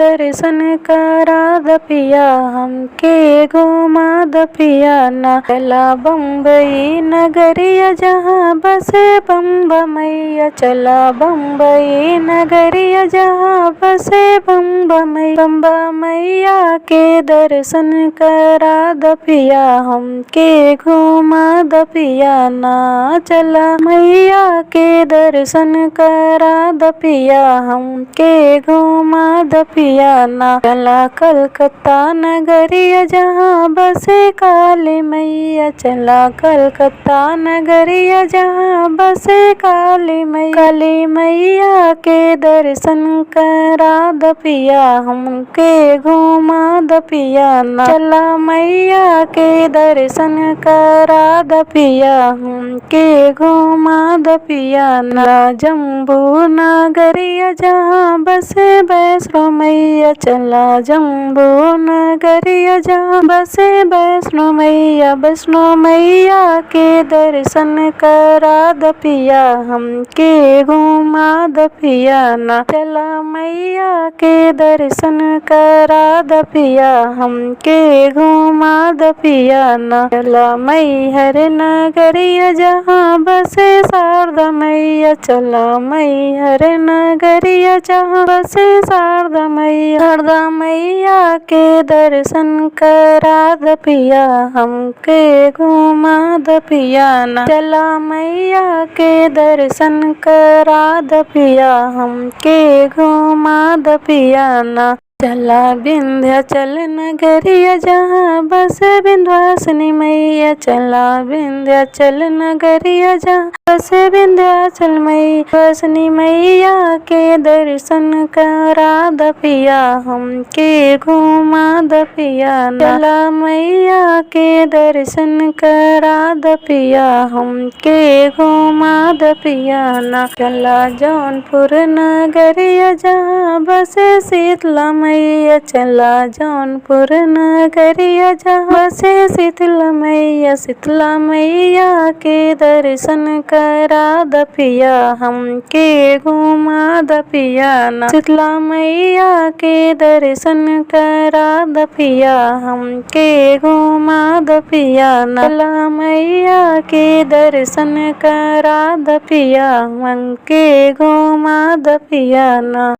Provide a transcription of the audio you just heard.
दर्शन करा द पिया हमके घुमा द पिया ना। चला बम्बई नगरिया जहाँ बसे बम्बा मैया, चला बम्बई नगरिया जहाँ बसे बम्बा मैया के दर्शन करा द पिया हमके घुमा द पिया ना। चला मैया के दर्शन करा द पिया हमके घुमा द पिया ना। चला कलकत्ता नगरिया जहाँ बसे काली मैया, चला कलकत्ता नगरिया जहाँ बसे काली मैया के दर्शन करा द पिया हमके घुमा द पिया ना। चला मैया के दर्शन करा द पिया हमके घुमा द पिया ना। जम्बू नगरिया जहाँ बसे वैष्णो मैया, चला जम्बू नगरिया जहाँ बसे वैष्णो मैया के दर्शन करा द पिया हमके घुमा द पिया ना। चला मैया के दर्शन करा द पिया हमके घुमा द पिया ना। चला मैहर नगरिया जहाँ बसे शारदा मैया, चला मैहर नगरिया जहाँ बसे शारदा मैया के दर्शन करा द पिया हमके घुमा द पिया ना। चला मैया के दर्शन करा द पिया हमके घुमा द पिया ना। चला विंध्याचल नगरिया जहाँ बसे विंध्यवासिनी मैया, चला विंध्याचल नगरिया जहाँ बसे विंध्यवासिनी मैया के दर्शन करा द पिया हमके घुमा द पिया ना। चला मैया के दर्शन करा द पिया हमके घुमा द पिया ना। चला जौनपुर नगरिया जहाँ बसे शीतला मैया, चला जौनपुर नगरिया जहाँ बसे शीतला मैया के दर्शन करा द पिया हमके घुमा द पिया ना। शीतला मैया के दर्शन करा द पिया हमके घुमा द पिया ना। चला मैया के दर्शन करा द पिया हमके घुमा द पिया ना।